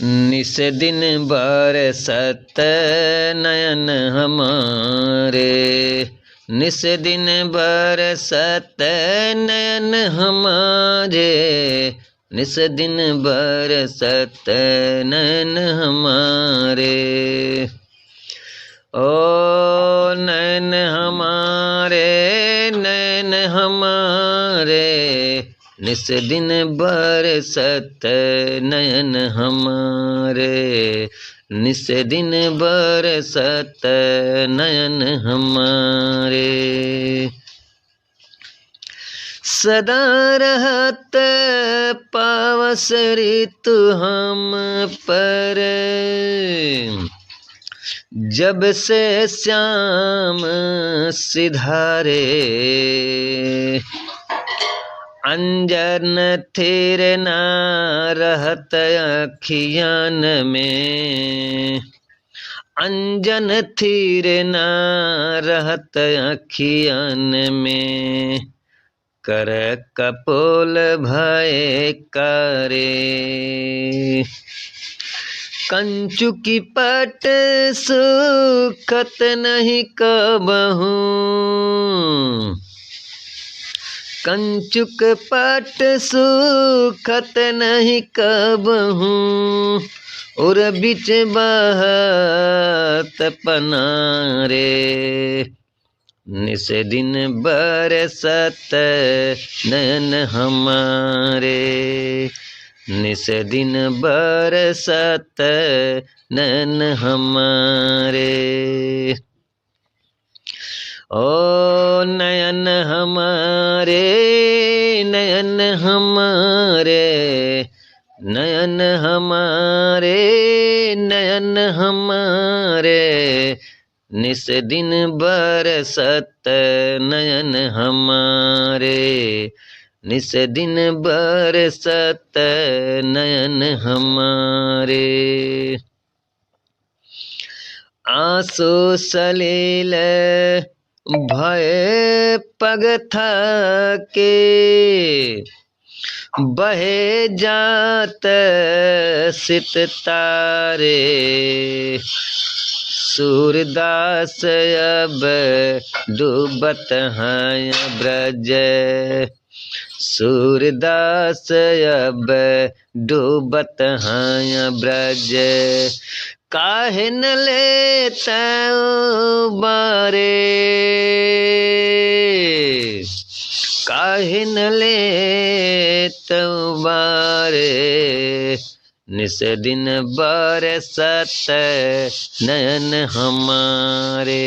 निस दिन बरसत नयन हमारे, निस दिन बरसत नयन हमारे, निस दिन बरसत नयन हमारे। ओ नैन हमारे, नैन हमारे, निस दिन बरसत नयन हमारे, निस दिन बरसत नयन हमारे। सदा रहत पावस ऋतु हम पर, जब से श्याम सिधारे, अंजन थिर न रहत अखियान में, अंजन थिर न रहत अखियान में, कर कपोल भय करे। कंचु की पट सुखत नहीं कबहू, कंचुक पट सुखत नहीं कबहू, और बिच बहत पनारे। निस दिन बरसत नयन हमारे, निस दिन बरसत नयन हमारे। ओ नयन हमारे, नयन हमारे, नयन हमारे, नयन हमारे, निस दिन बरसत नयन हमारे, निस दिन बरसत नयन हमारे। आंसू सलील भय पग थके, बहे जात सित तारे, सूरदास अब डूबत हैं ब्रज, सूरदास अब डूबत हैं ब्रज, काहे न लेता बारे, काहे न लेता बारे। निस दिन बरसत नयन हमारे,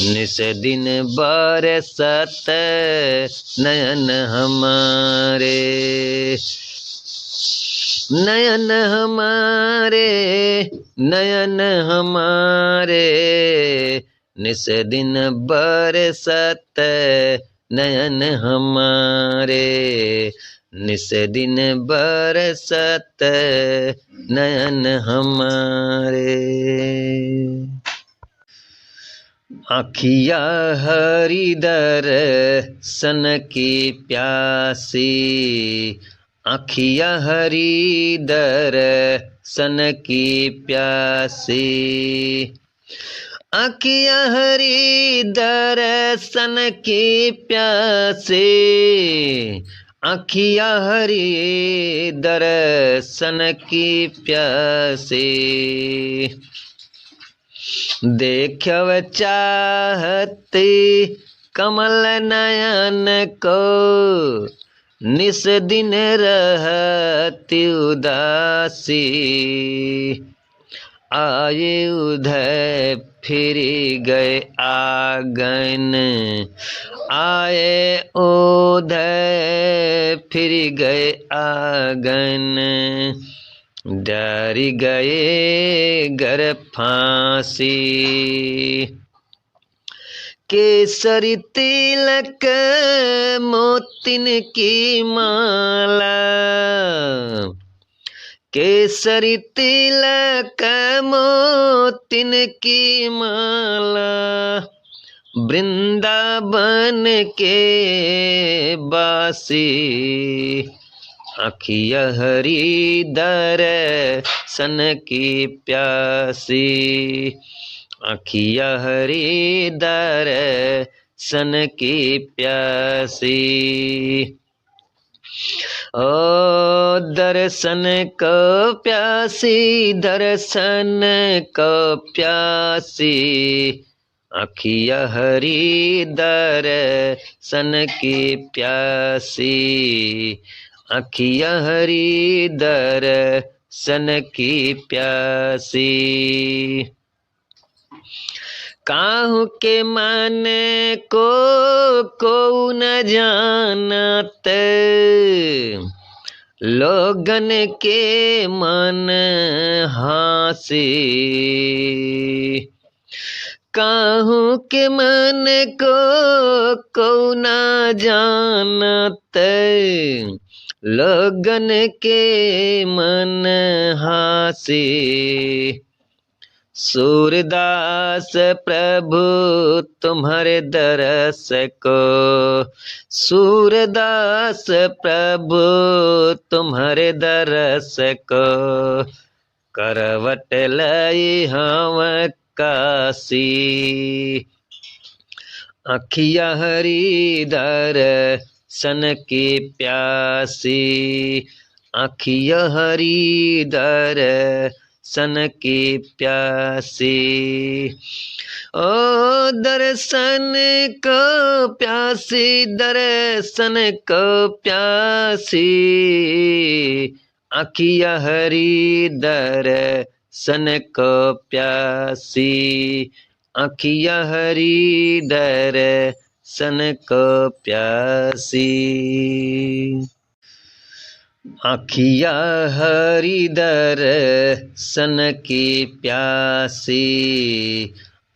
निस दिन बरसत नयन हमारे, नयन हमारे, नयन हमारे, निस दिन बरसत नयन हमारे, निस दिन बरसत नयन हमारे। आँखिया हरिदर सन की प्यासी, आँखिया हरिदर सन की प्यासी, आँखिया हरिदर सन की प्यासी, आँखिया हरि दर्शन की प्यासी। देखव चाहती कमल नयन को, निस दिन रहती उदासी। आए उधय फिर गए आंगन, आए उधय फिर गए आंगन, डर गए घर फांसी। केसरी तिलक मोतिन की माला, केसरी तिलक मोतिन की माला, वृंदावन के बासी। आँखिया हरी दर्शन की प्यासी, आँखिया हरी दर्शन की प्यासी। ओ दर्शन को प्यासी, दर्शन को प्यासी, आँखिया हरी दर्शन की प्यासी, आँखिया हरी दर्शन की प्यासी। काहू के मन को न जानत, लोगन के मन हासी। काहू के मन को न जानत, लोगन के मन हासी। सूरदास प्रभु तुम्हारे दरस को, सूरदास प्रभु तुम्हारे दरस को, करवट लई हम कासी। आँखिया हरी दर्शन की प्यासी, आँखिया हरी दर्शन की प्यासी। ओ दर्शन को प्यासी, दर्शन को प्यासी, आँखिया हरी दर्शन को प्यासी, आँखिया हरी दर्शन को प्यासी। आँखिया हरी दर्शन की प्यासी,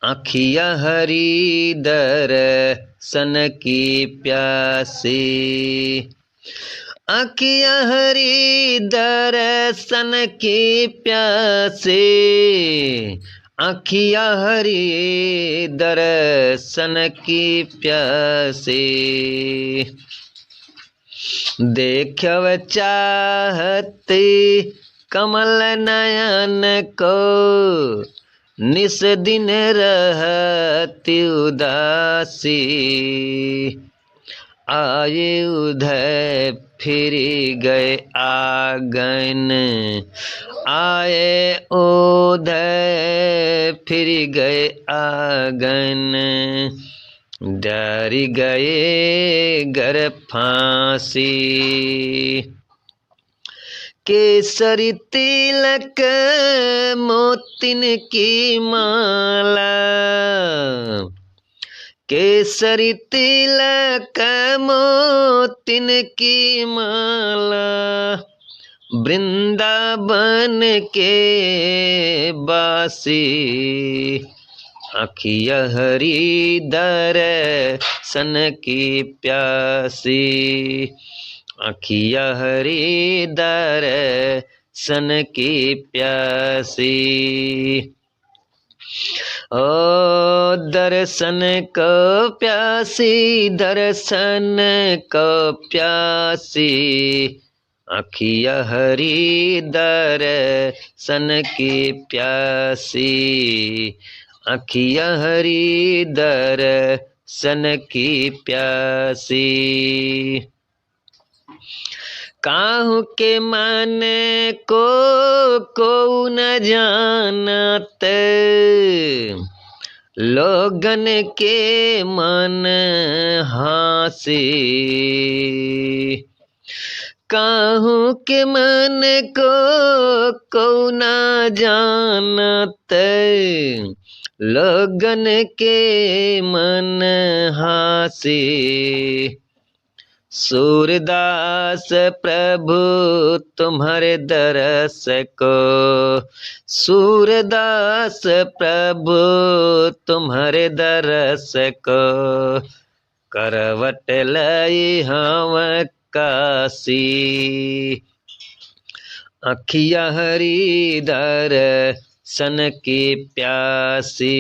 आँखिया हरी दर्शन की प्यासी, आँखिया हरी दर्शन की प्यासी, आँखिया हरी दर्शन की प्यासी। देखव चाहती कमल नयन को, निस दिन रहती उदासी। आए उधर फिर गए आंगन, आए उधर फिर गए आंगन, डर गए घर फांसी। केसरी तिलक मोतिन की माला, केसरी तिलक मोतिन की माला, वृंदावन के बासी। आँखिया हरी दर्शन की प्यासी, आँखिया हरी दर्शन की प्यासी। ओ दर्शन को प्यासी, दर्शन को प्यासी, आँखिया हरी दर्शन की प्यासी, आँखिया हरी दर्शन की प्यासी। काहू के मन को न जानत, लोगन के मन हासी। काहू के मन को न जानत, लोगन के मन हासी। सूरदास प्रभु तुम्हारे दरस को, सूरदास प्रभु तुम्हारे दरस को, करवट लई हम कासी। आँखिया हरी दर्शन की प्यासी,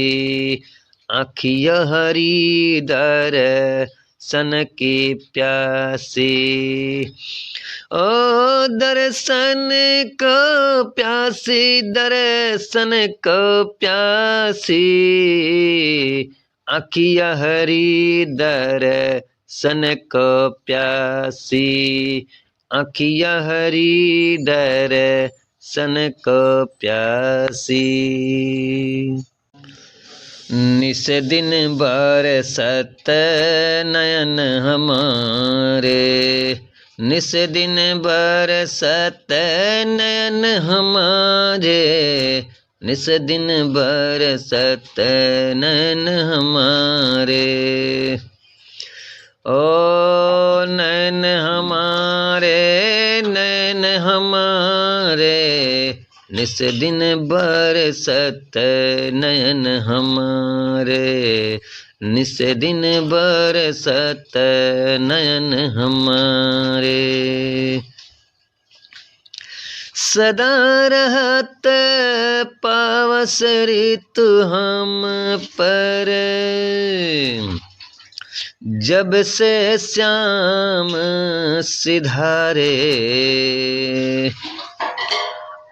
आँखिया हरी दर्शन सन की प्यासी। ओ दर्शन को प्यासी, दर्शन को प्यासी, आँखिया हरी दर्शन को प्यासी, आँखिया हरी दर्शन को प्यासी। निस दिन बरसत नयन हमारे, निस दिन बरसत नयन हमारे, निस दिन बरसत नयन हमारे। ओ नैन हमारे, नैन हमारे, निस दिन बरसत नयन हमारे, निस दिन बरसत नयन हमारे। सदा रहत पावस ऋतु हम पर, जब से श्याम सिधारे,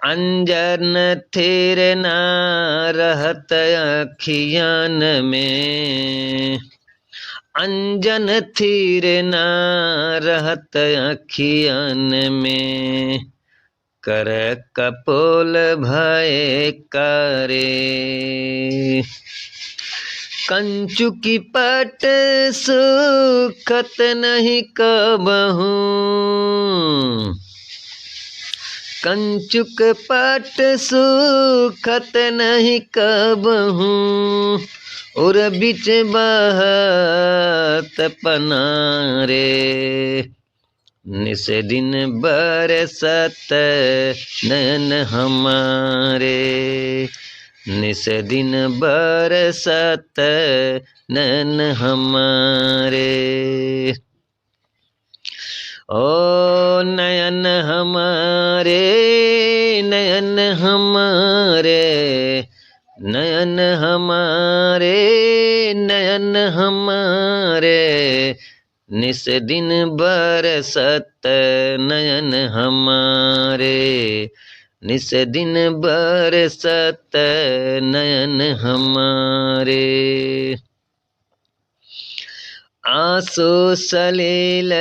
अंजन थिर न रहत अखियान में, अंजन थिर न रहत अखियान में, कर कपोल भय करे। कंचु की पट सुखत नहीं कबहू, कंचुक पट सुखत नहीं कबहू, और बिच बहत पनारे। निस दिन बरसत नयन हमारे, निस दिन बरसत नयन हमारे। ओ नयन हमारे, नयन हमारे, नयन हमारे, नयन हमारे, निस दिन बरसत नयन हमारे, निस दिन बरसत नयन हमारे। आंसू सलील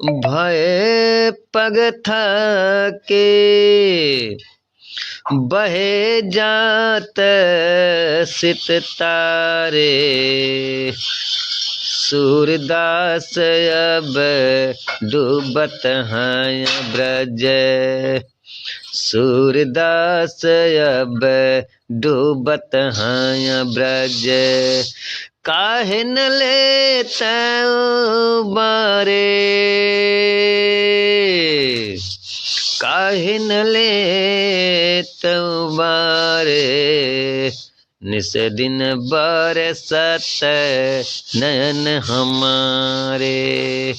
भय पग थके, बहे जात सित तारे। सूरदास अब डूबत हैं ब्रज, सूरदास अब डूबत हैं ब्रज, काहे न लेत बारे, काहे न लेत बारे। निस दिन बरसत नयन हमारे,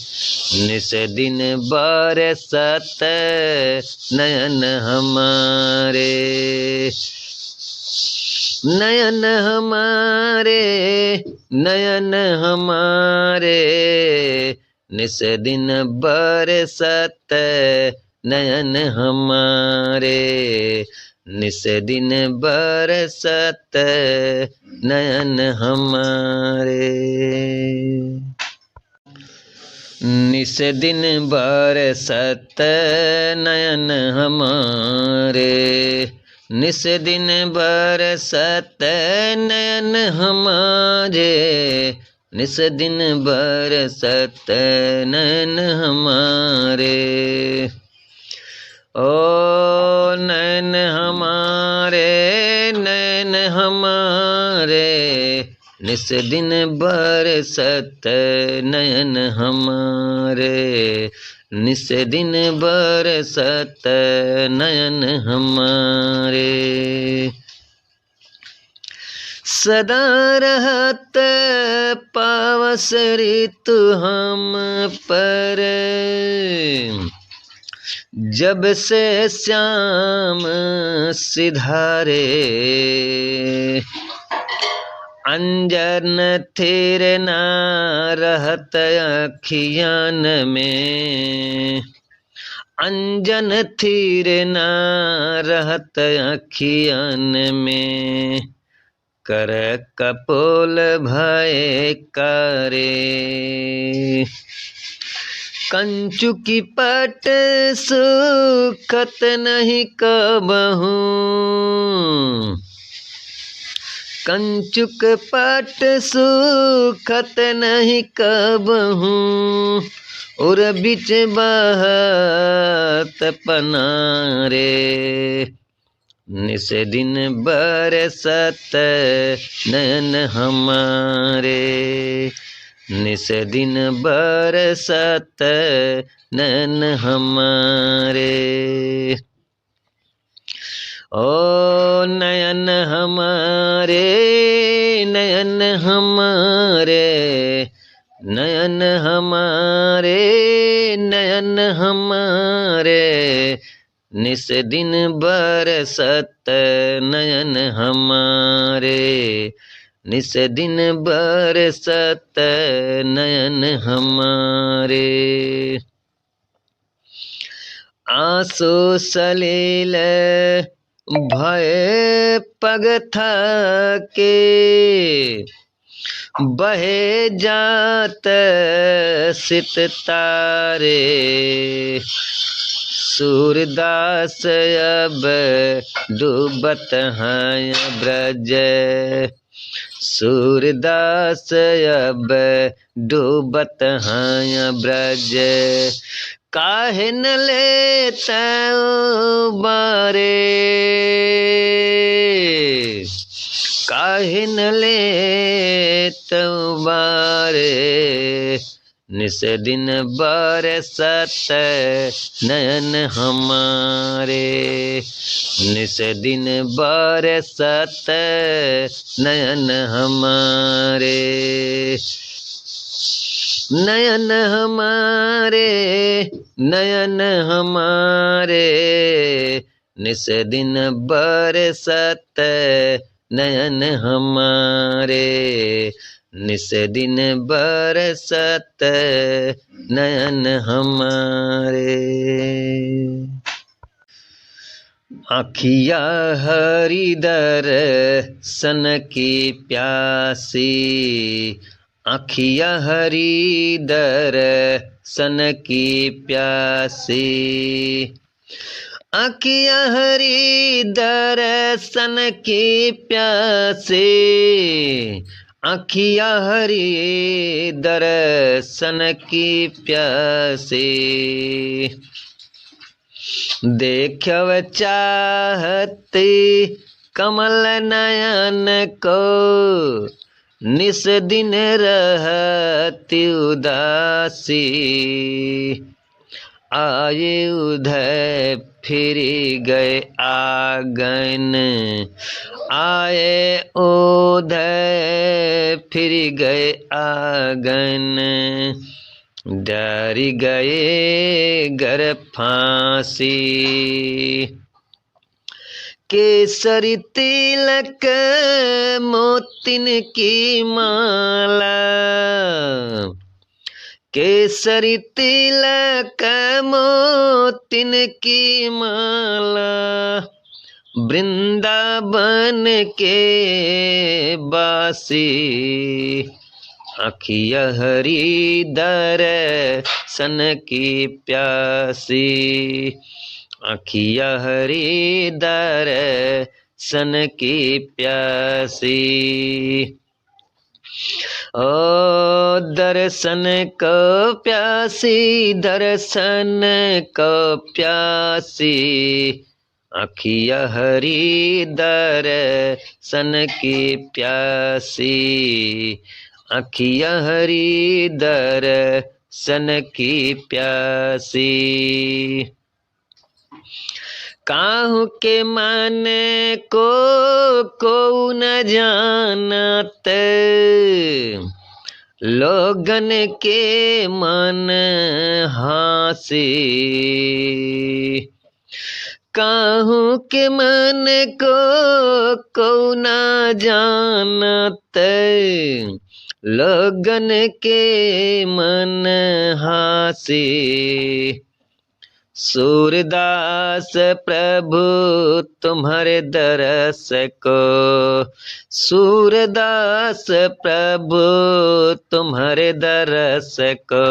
निस दिन बरसत नयन हमारे, नयन हमारे, नयन हमारे, निस दिन बरसत नयन हमारे, निस दिन बरसत नयन हमारे। निस दिन बरसत नयन हमारे, निस दिन बरसत नयन हमारे, निस दिन बरसत नयन हमारे। ओ नैन हमारे, नैन हमारे, निस दिन बरसत नयन हमारे, निस दिन बरसत नयन हमारे। सदा रहत पावस ऋतु हम पर, जब से श्याम सिधारे। अंजन थिर ना रहत अखियान में, अंजन थिर ना रहत अखियान में, कर कपोल भय करे। कंचुकी पट सुखत नहीं कबहू, कंचुक पट सुखत नहीं कबहू, और बिच बहत पनारे। निस दिन बरसत नयन हमारे, निस दिन बरसत नयन हमारे। ओ नयन हमारे, नयन हमारे, नयन हमारे, नयन हमारे, निस दिन बरसत नयन हमारे, निस दिन बरसत नयन हमारे। आंसू सलील भय पग थके, बहे जात सित तारे। सूरदास अब डूबत हैं ब्रज, सूरदास अब डूबत हैं ब्रज। काहे न लेत बारे, काहे न लेत बारे, निस दिन बरसत नयन हमारे, निस दिन बरसत नयन हमारे। नयन हमारे, नयन हमारे, निस दिन बरसत नयन हमारे, निस दिन बरसत नयन हमारे। आँखिया हरिदर सन की प्यासी, आँखिया हरिदर सन की प्यासी, आँखिया हरिदर सन की प्यासी, आँखिया हरिदर सन की प्यासी। देखव चाहती कमल नयन को, निस दिन रहती उदासी। आए उधय फिर गए आंगन, आए उधय फिर गए आंगन। डर गए घर फांसी, केसरी तिलक मोतिन की माला, केसरी तिलक मोतिन की माला। वृंदावन के बासी, आँखिया हरिदर सन की प्यासी, आँखिया हरिदर सन की प्यासी। ओ दर्शन को प्यासी, दर्शन को प्यासी, आँखिया हरिदर सन की प्यासी, आँखिया हरिदर सन की प्यासी। काहू के मन को न जानत, लोगन के मन हासी। काहू के मन को ना जानत, लगन के मन हासे। सूरदास प्रभु तुम्हारे दरस को, सूरदास प्रभु तुम्हारे दरस को,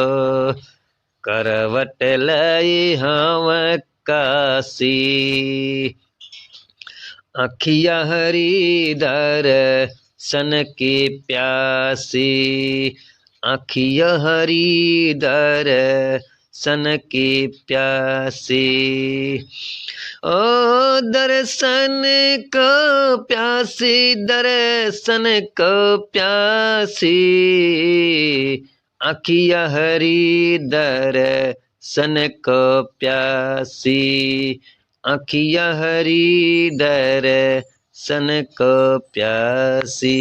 करवट लई हम काशी। अखिया हरिदर सन की प्यासी, अखिया हरिदर सन की प्यासी। ओ दर्शन को प्यासी, दर्शन को प्यासी, अखिया हरिदर सन को प्यासी, अखिया हरिदर सन को प्यासी।